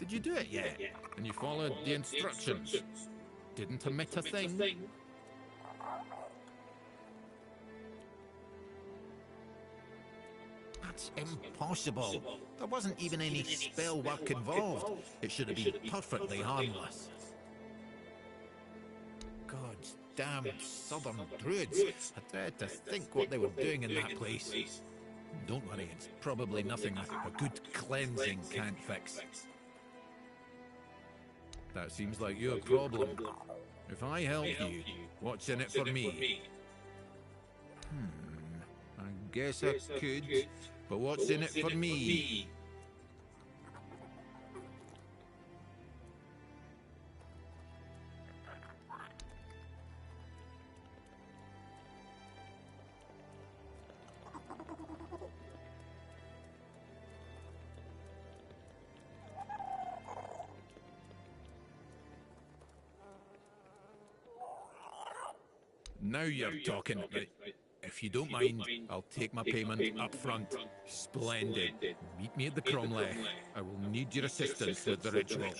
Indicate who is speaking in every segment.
Speaker 1: Did you do it yet? And you followed the instructions? Didn't omit a thing? That's impossible. There wasn't even any spell work involved. It should have been perfectly harmless. God's damned southern druids. I dread to think what they were doing in that place. Don't worry, it's probably nothing a good cleansing can't fix. That seems like your problem. If I help you, what's in it for me? I guess I could, but what's in it for me? Now you're talking. If you don't mind, I'll take my payment up front. Splendid. Meet me at the Cromlech. I will need your assistance with the ritual.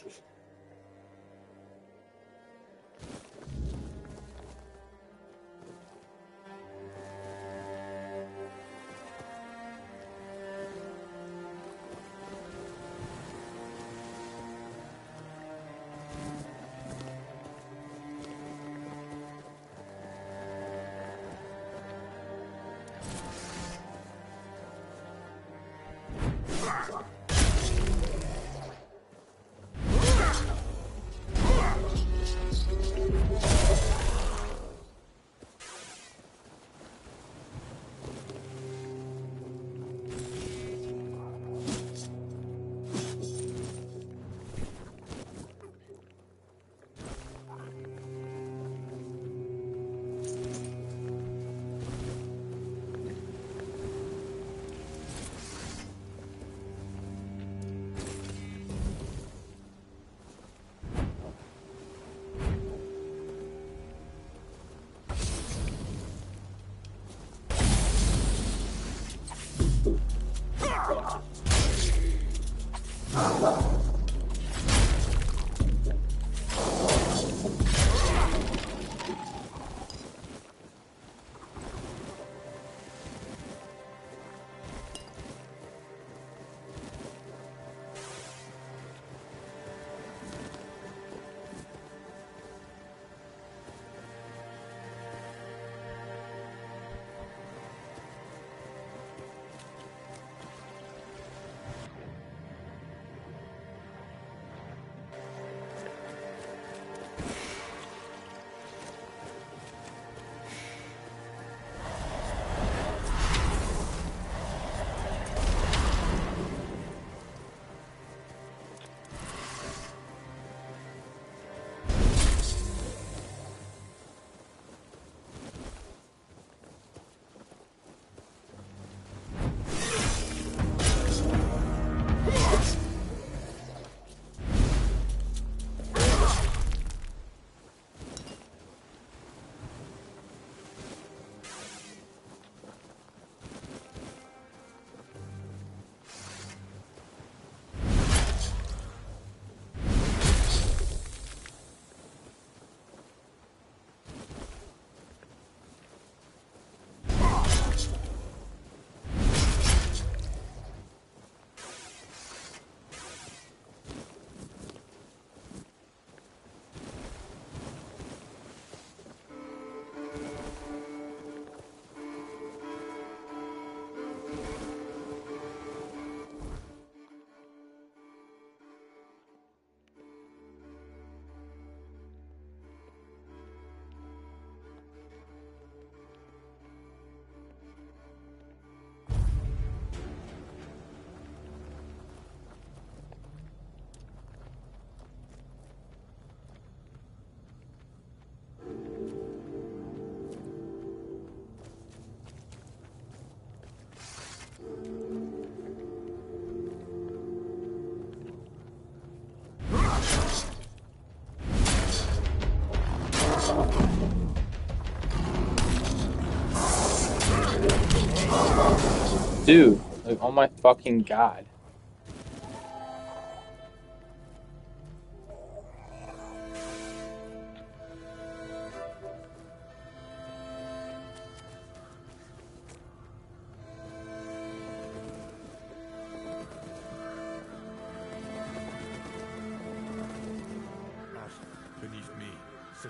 Speaker 2: Dude, like, oh my fucking god.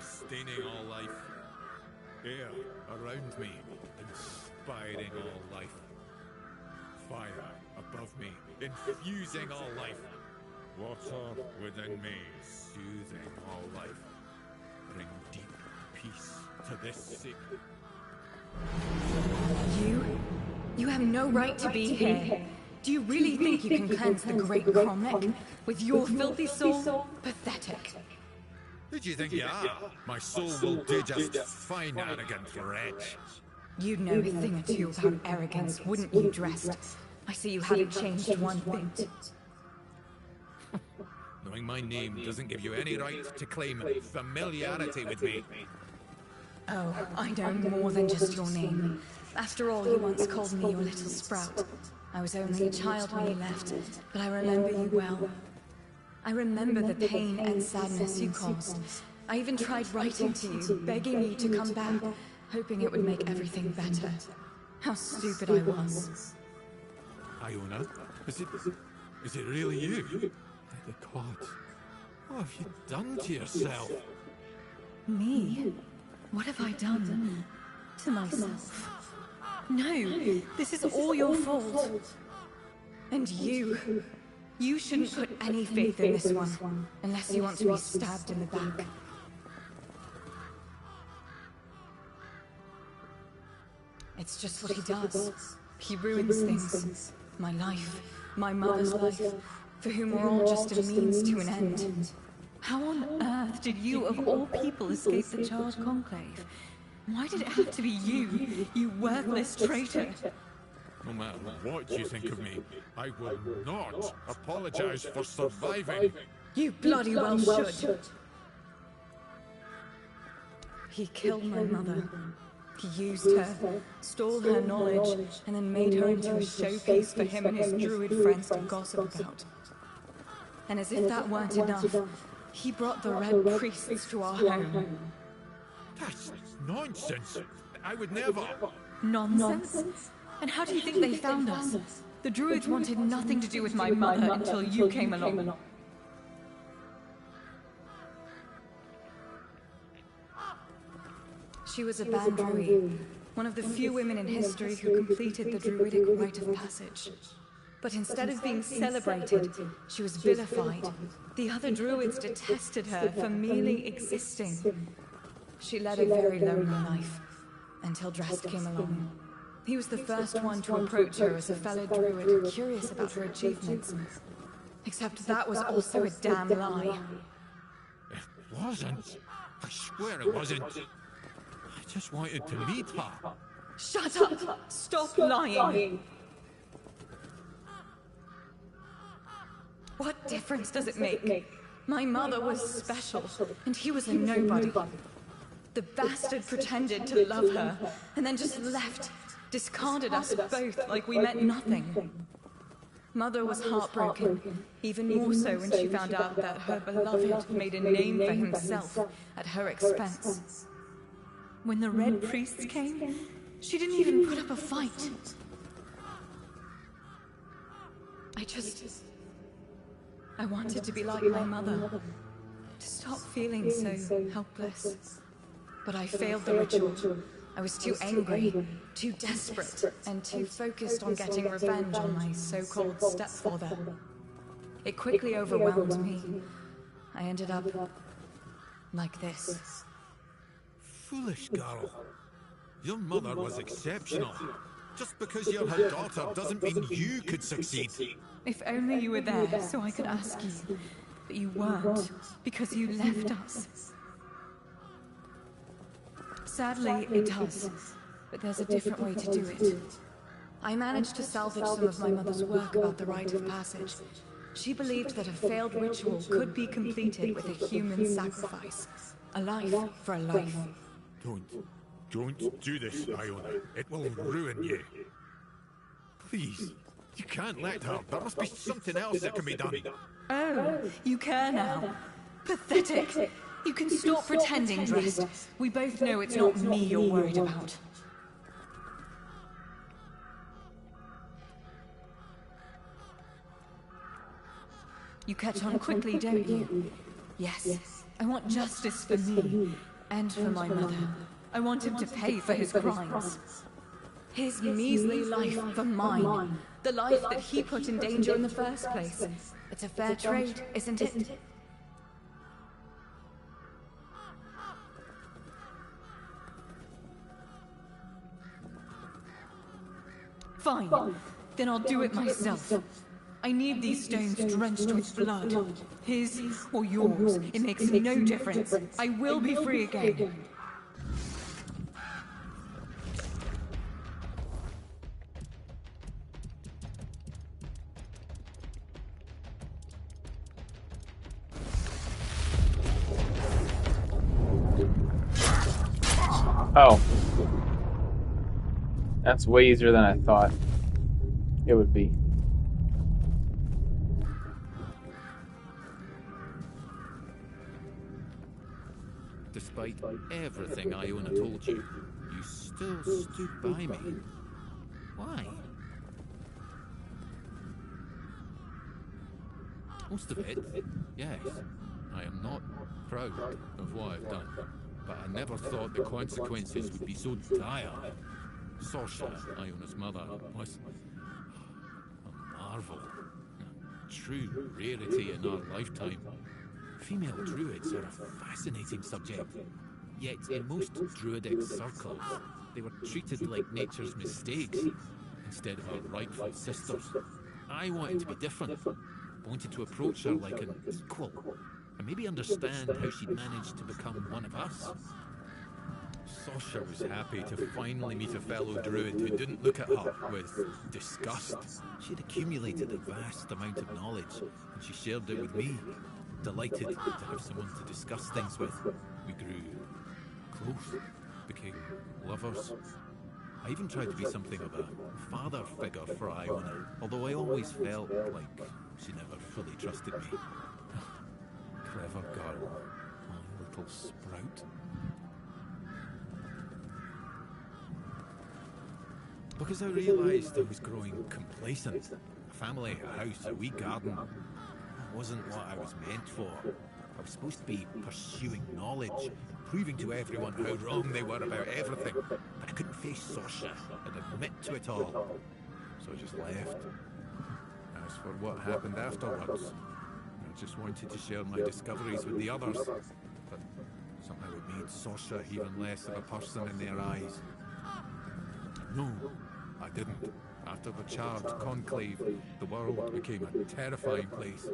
Speaker 1: sustaining all life. Air around me, inspiring all life. Fire above me, infusing all life. Water within me, soothing all life. Bring deep peace to this sick.
Speaker 2: You have no right to be here. Do you really think you can cleanse the great Cromlech with your filthy soul? Pathetic.
Speaker 1: Who do you think you are? My soul will do just fine, arrogant wretch.
Speaker 2: You'd know a thing or two about arrogance, wouldn't you, Dressed? I see you haven't changed one bit.
Speaker 1: Knowing my name doesn't give you any right to claim familiarity with me.
Speaker 2: Oh, I know more than just your name. After all, you once called me your little sprout. I was only a child when you left, but I remember you well. I remember the pain and sadness you caused. I even tried writing to you, begging you to come back, hoping it would make everything better. How stupid I was.
Speaker 1: Iona, is it really you? The gods, what have you done to yourself?
Speaker 2: Me? What have I done to myself? No, this is all your fault. And you shouldn't put any faith in this one, unless you want to be stabbed in the back. It's just what he does. He ruins things. My life, my mother's life, for whom we're all just a means to an end. How on earth did you, of all people, escape the Charred Conclave? Why did it have to be you, you worthless traitor?
Speaker 1: No matter what you think of me, I will not apologize for surviving.
Speaker 2: You bloody well should. He killed my mother. He used her, stole her knowledge, and then made her into a showpiece for him and his druid friends to gossip about. And as if that weren't enough, he brought the Red Priests to our home.
Speaker 1: That's nonsense. I would never.
Speaker 2: Nonsense? And how do you think they found us? The druids wanted nothing to do with my mother until you came along. She was a Bandrui, one of the few women in history who completed the druidic rite of passage. But instead of being celebrated, she was vilified. The other druids detested her for merely existing. She led a very lonely life, until Drast came along. He was the first one to approach her as a fellow druid, curious about her achievements. Except that was also a damn lie.
Speaker 1: It wasn't. I swear it wasn't. I just wanted to meet her.
Speaker 2: Shut up! Stop lying! What difference does it make? My mother was special, and he was a nobody. The bastard pretended to love her, and then just left, discarded us both like we meant nothing. Mother was heartbroken, even more so when she found out that her beloved made a name for himself at her expense. When the Red Priests came, she didn't even put up a fight. I wanted to be like my mother, to stop feeling so helpless. But I failed the ritual. I was too angry, too desperate, and too focused on getting revenge on my so-called stepfather. It quickly overwhelmed me. I ended up like this.
Speaker 1: Foolish girl. Your mother was exceptional. Just because you're her daughter doesn't mean you could succeed.
Speaker 2: If only you were there so I could ask you. But you weren't, because you left us. Sadly, it does. But there's a different way to do it. I managed to salvage some of my mother's work about the rite of passage. She believed that a failed ritual could be completed with a human sacrifice. A life for a life.
Speaker 1: Don't do this, Iona. It will ruin you. Please, you can't let her. There must be something else that can be done.
Speaker 2: Oh, you care now. Pathetic. You can stop pretending, Drest. We both know it's not me you're worried about. You catch on quickly, don't you? Yes, I want justice for me. And for my mother. I want him to pay for his crimes. His measly life for mine. The life that he put in danger in the first place. It's a fair trade, isn't it? Fine. Then I'll do it myself. I need these stones drenched with blood. His or yours, it makes no difference. I will be free again.
Speaker 3: Oh. That's way easier than I thought it would be.
Speaker 1: Despite everything Iona told you, you still stood by me. Why? Most of it, yes. I am not proud of what I've done, but I never thought the consequences would be so dire. Sorsha, Iona's mother, was a marvel. A true rarity in our lifetime. Female druids are a fascinating subject. Yet in most druidic circles, they were treated like nature's mistakes instead of our rightful sisters. I wanted to be different. Wanted to approach her like an equal, and maybe understand how she'd managed to become one of us. Sorsha was happy to finally meet a fellow druid who didn't look at her with disgust. She'd accumulated a vast amount of knowledge, and she shared it with me. Delighted to have someone to discuss things with. We grew close, became lovers. I even tried to be something of a father figure for Iona, although I always felt like she never fully trusted me. Clever girl, my little sprout. Because I realized I was growing complacent. A family, a house, a wee garden. That wasn't what I was meant for. I was supposed to be pursuing knowledge, proving to everyone how wrong they were about everything. But I couldn't face Sorsha and admit to it all. So I just left. As for what happened afterwards, I just wanted to share my discoveries with the others. But somehow it made Sorsha even less of a person in their eyes. No, I didn't. After the charred conclave, the world became a terrifying place.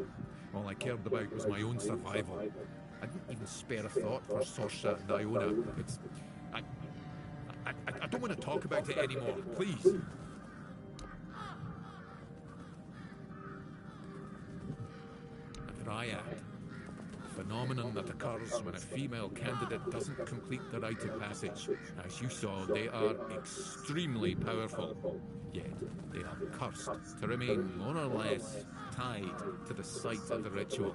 Speaker 1: All I cared about was my own survival. I didn't even spare a thought for Sorsha and Iona. I don't want to talk about it anymore, please. A dryad. A phenomenon that occurs when a female candidate doesn't complete the rite of passage. As you saw, they are extremely powerful. Yet, they are cursed to remain more or less tied to the site of the ritual.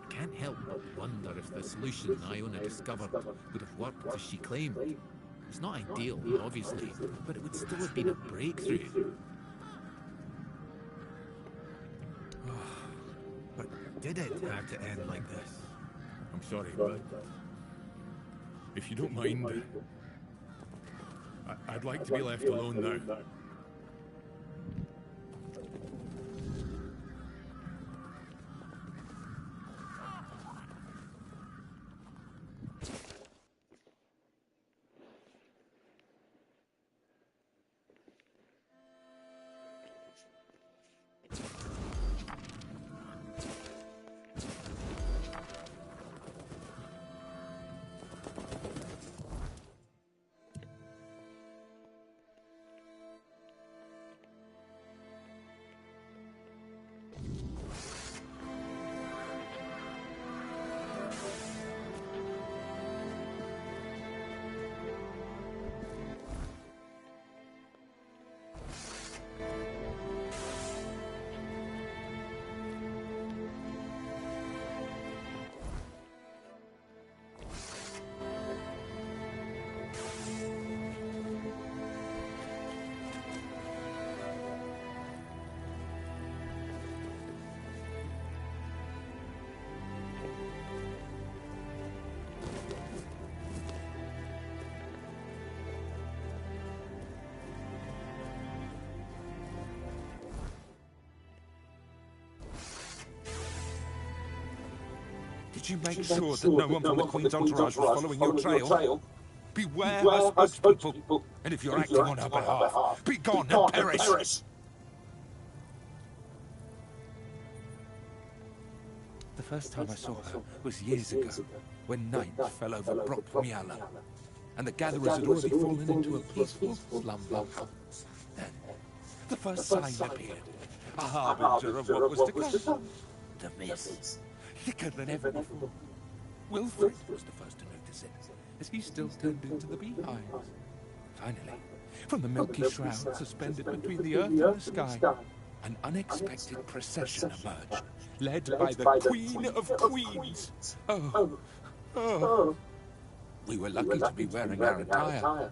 Speaker 1: I can't help but wonder if the solution Iona discovered would have worked as she claimed. It's not ideal, obviously, but it would still have been a breakthrough. But did it have to end like this? I'm sorry, but if you don't mind, I'd like to be left alone now.
Speaker 4: Did you make sure that no one from the Queen's entourage was following your trail? Beware her spokespeople, and if you're acting on her behalf, be gone and perish! The first time I saw her was years ago, when night fell over Brockmiala, and the gatherers had already fallen into a peaceful slumber. Then, the first sign appeared, a harbinger of what was to come. The mist, thicker than ever before. Wilfred was the first to notice it, as he still turned into the beehives. Finally, from the milky shroud suspended between the earth and the sky, an unexpected procession emerged, led by the Queen of Queens. Oh. We were lucky to be wearing our attire.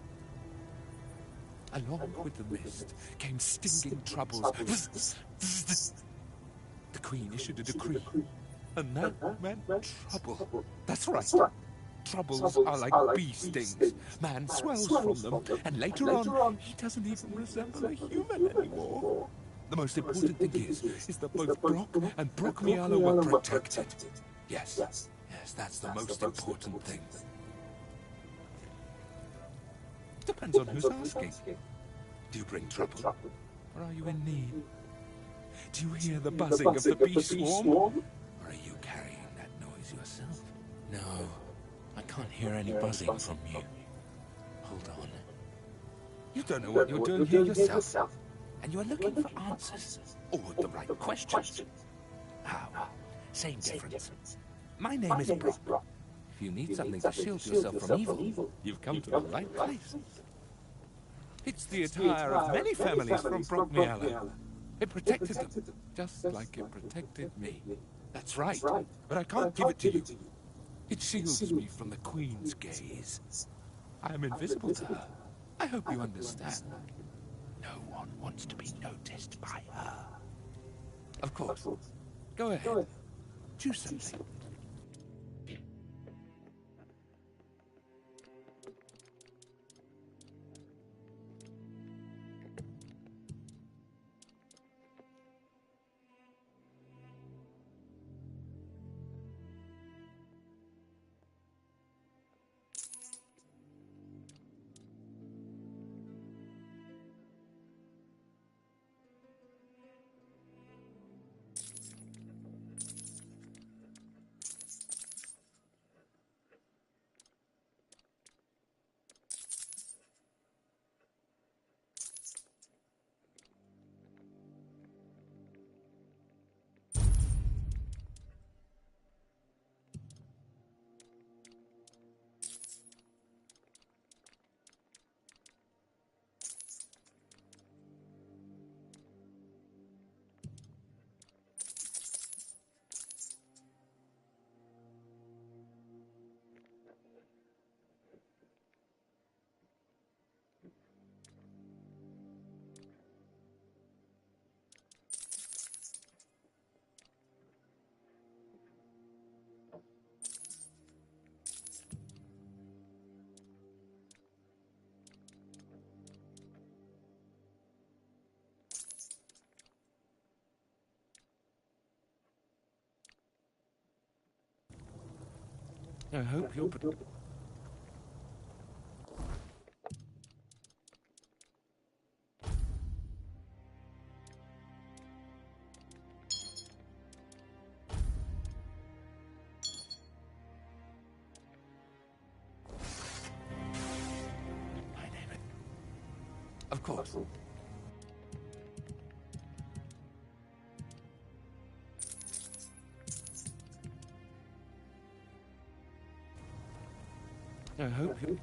Speaker 4: Along with the mist came stinging troubles. The Queen issued a decree, and that meant trouble. That's right. Troubles are like bee stings. Man swells from them, and later on, he doesn't even resemble a human anymore. The most important thing is that both Brock and Brockmiala were protected. Yes, that's the most important thing. Depends on who's asking. Do you bring trouble, or are you in need? Do you hear the buzzing of the bee swarm, or are you carrying that noise yourself? No, I can't hear any buzzing from you. Hold on. You don't know what you're doing here yourself, and you are looking for answers, or the right questions. How? Same difference. My name is Brock. If you need something to shield yourself from evil, you've come to the right place. It's the attire of many families from Brockmiala. It protected them, just like it protected me. That's right, but I can't give it to you. It shields me from the Queen's gaze. I am invisible to her. I hope you understand. No one wants to be noticed by her. Of course. Go ahead. Choose something. I hope you'll... My name is... Of course. I hope you...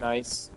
Speaker 3: Nice.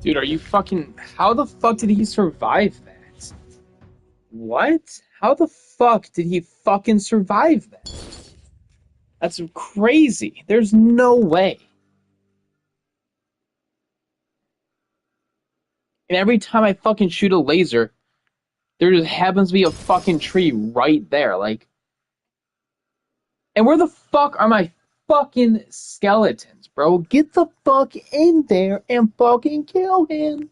Speaker 3: Dude, are you fucking... How the fuck did he survive that? What? How the fuck did he fucking survive that? That's crazy. There's no way. And every time I fucking shoot a laser, there just happens to be a fucking tree right there, like... And where the fuck are my fucking skeletons, bro? Get the fuck in there and fucking kill him!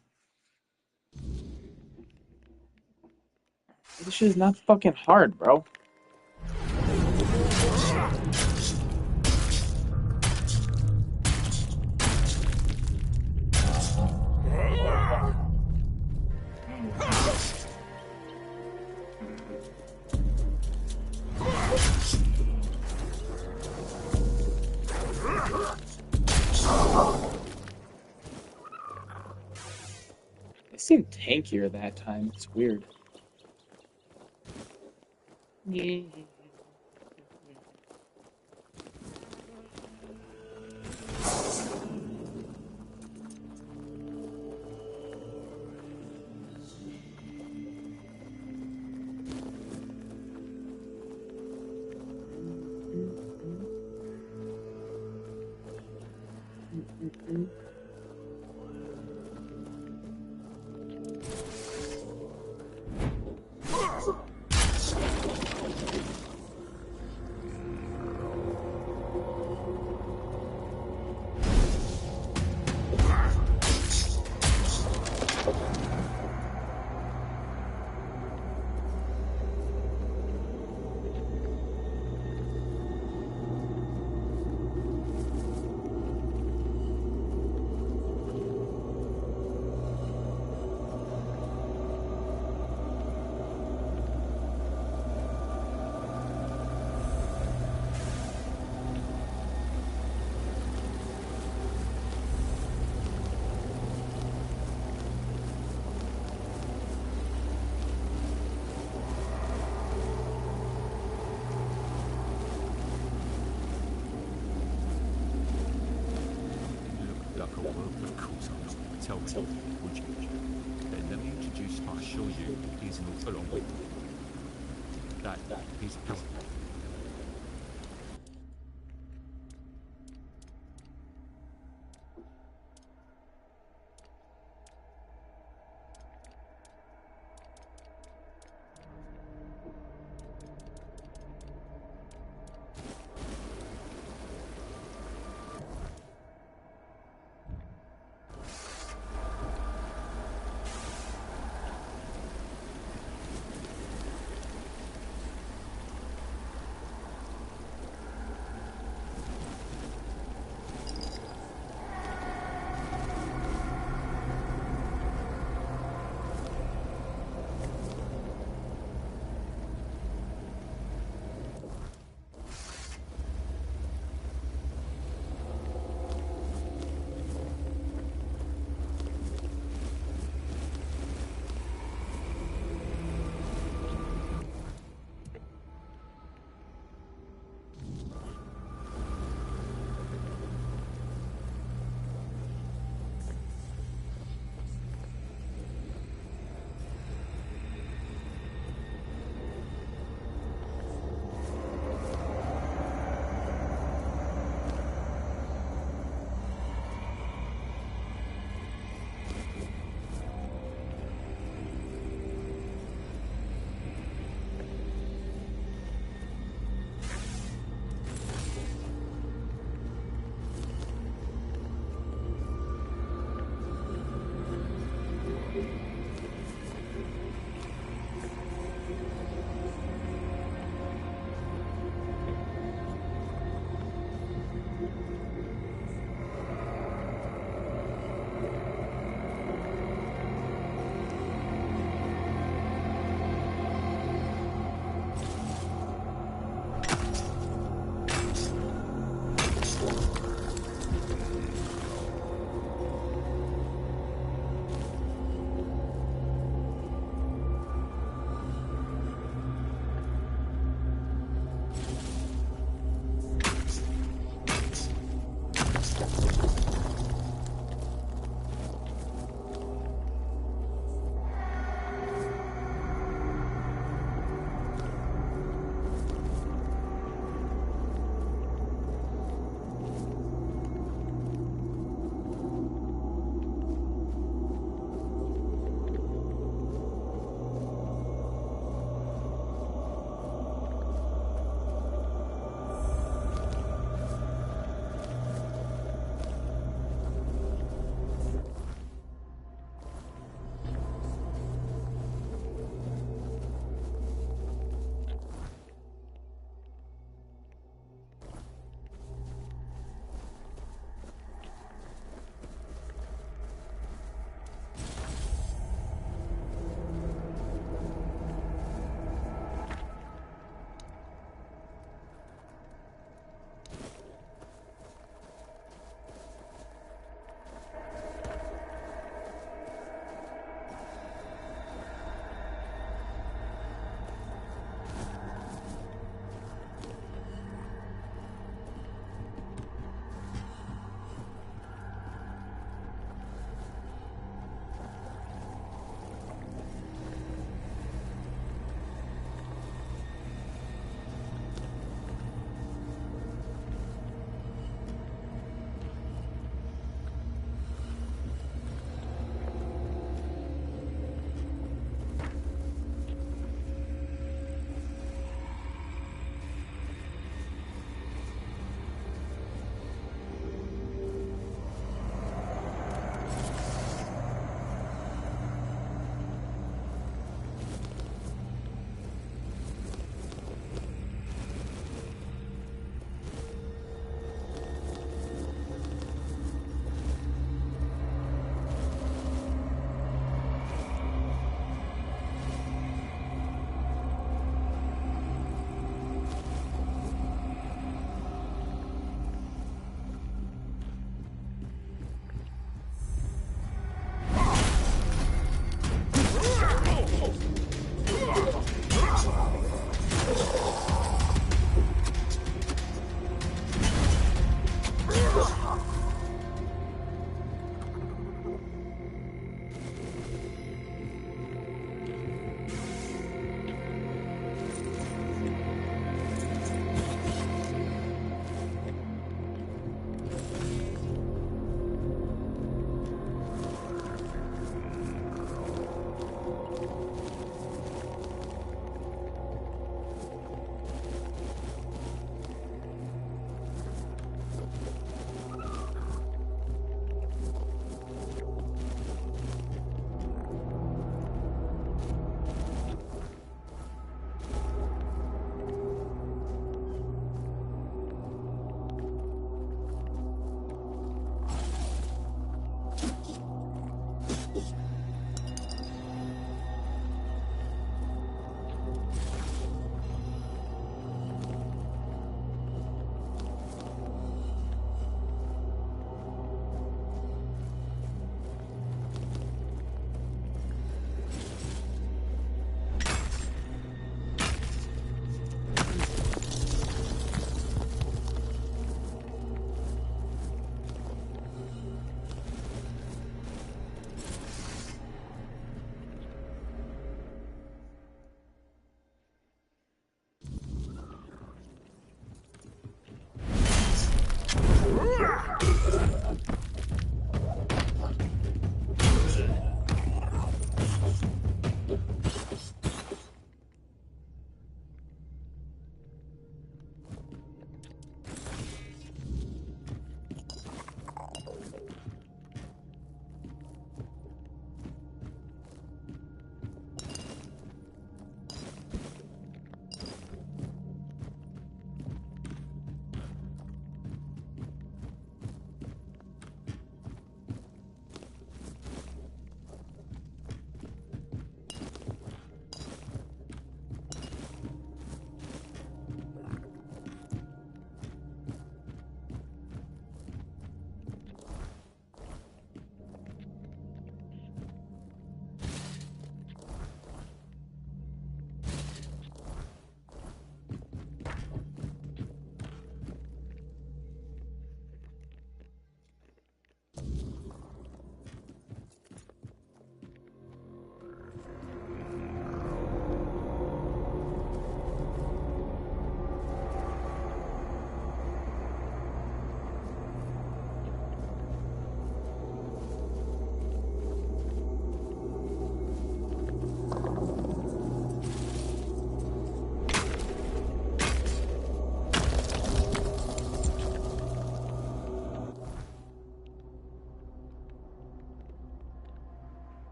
Speaker 3: This shit is not fucking hard, bro. It seemed tankier that time. It's weird. Yeah.
Speaker 1: Tell me, would you? Then let me introduce or show you he's no along with. That is Helen.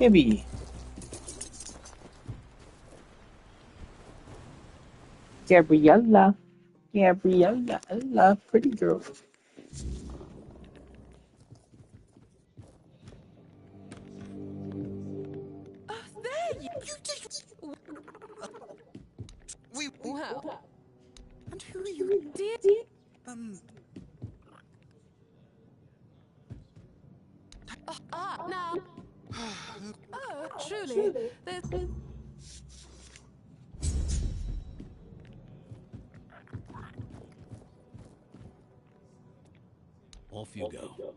Speaker 3: Gibby. Gabriella. Gabriella. I love pretty girl.
Speaker 2: There you...
Speaker 5: You just... We...
Speaker 2: Well,
Speaker 5: And who are you...
Speaker 2: dear...
Speaker 5: Um...
Speaker 2: Now... Oh, truly, there's...
Speaker 1: Off you go.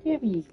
Speaker 3: Gibby.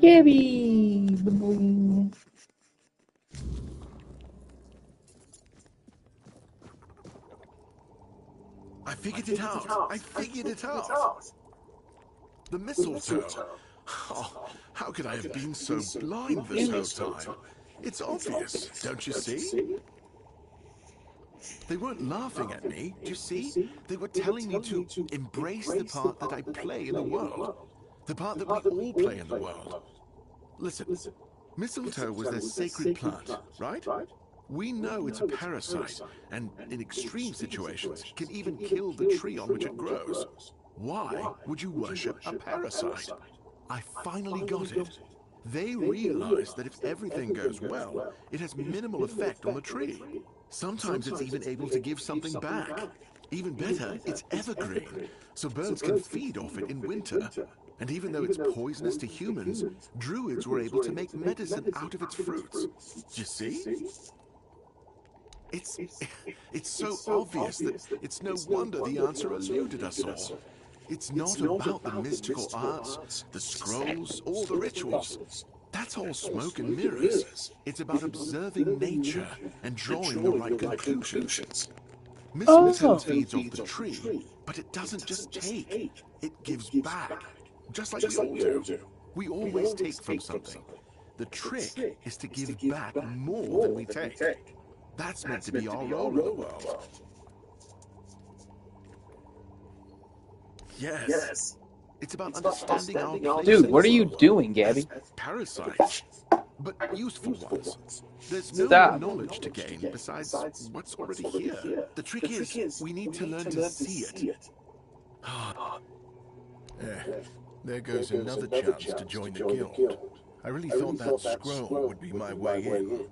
Speaker 3: Gabby! Boing.
Speaker 6: I figured it out. I figured it out. The mistletoe. Oh, how could I have been so blind this whole time? It's obvious, don't you see? They weren't laughing at me, do you see? They were telling me to embrace the part that I play in the world. The part that we all play in the world. Listen, mistletoe was their sacred plant, right? We know it's a parasite, and in extreme situations, can even kill the tree on which it grows. Why would you worship a parasite? I finally got it. They realize that if everything goes well, it has minimal effect on the tree. Sometimes it's even able to give something back. Even better, it's evergreen, so birds can feed off it in winter. And even though it's poisonous to humans, druids were able to make medicine out of its fruits. Do you see? It's so obvious that it's no wonder the answer eluded us all. It's not about the mystical arts, the scrolls, or the rituals. That's all smoke and mirrors. It's about observing nature and drawing the right conclusions. Mistletoe feeds off the tree, but it doesn't just take. It gives back, just like we all do. We always take from something. The trick is to give back more than we take. That's meant to be our role in the world. Yes. It's about understanding our place.
Speaker 3: Dude, what are you doing, Gabby?
Speaker 6: As parasites, but useful ones. There's no
Speaker 3: Stop.
Speaker 6: more knowledge to gain besides what's already here. The trick is, we need to learn to see it. There goes another chance to join the guild. I really thought that scroll would be my way in.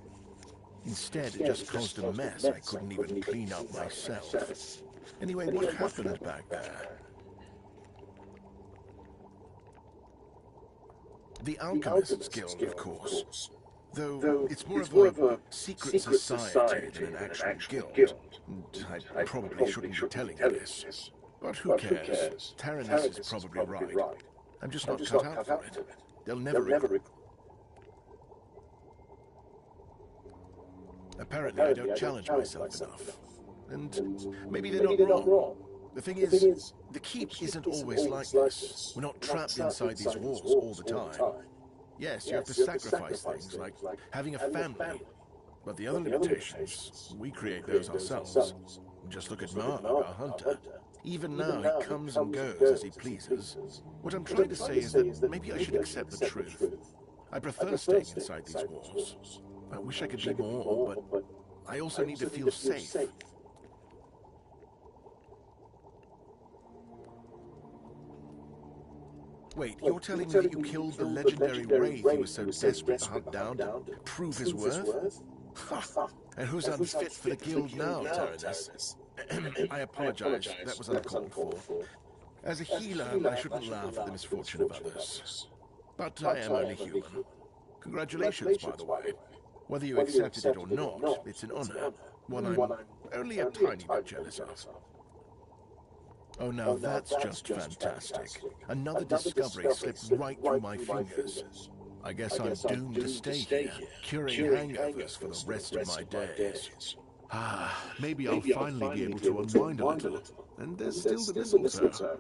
Speaker 6: Instead, it just caused a mess I couldn't even clean up myself. Anyway, what happened back there? The Alchemist's Guild, of course. Though it's more of a secret society than an actual guild. And I probably shouldn't be telling you this. But who cares? Taranis is probably right. I'm just not cut out for it. They'll never... Apparently, I don't challenge myself enough. And maybe they're not wrong. The thing is, the keep isn't always like this. We're not trapped inside these walls all the time. Yes, you have to sacrifice things like having a family. But the other limitations, we create those ourselves. Just look at Mark, our hunter. Even now, he comes and goes as he pleases. What I'm trying to say is that maybe I should accept the truth. I prefer staying inside these walls. I wish I could be more, but I also need to feel safe. Wait, you're telling me that you killed the legendary Wraith he was so desperate to hunt down to prove his worth? Ha! And who's unfit for the guild now, Taranis? I apologize, that was uncalled for. As a healer, I shouldn't laugh at the misfortune of others. But I am only human. Congratulations, by the way. Whether you accepted it or not, it's an honor. One I'm only a tiny bit jealous of. Oh, now that's just fantastic. Another discovery slipped right through my fingers. I guess I'm doomed to stay here, curing hangovers for the rest of my days. Maybe I'll finally be able to unwind a little. And there's still the mistletoe.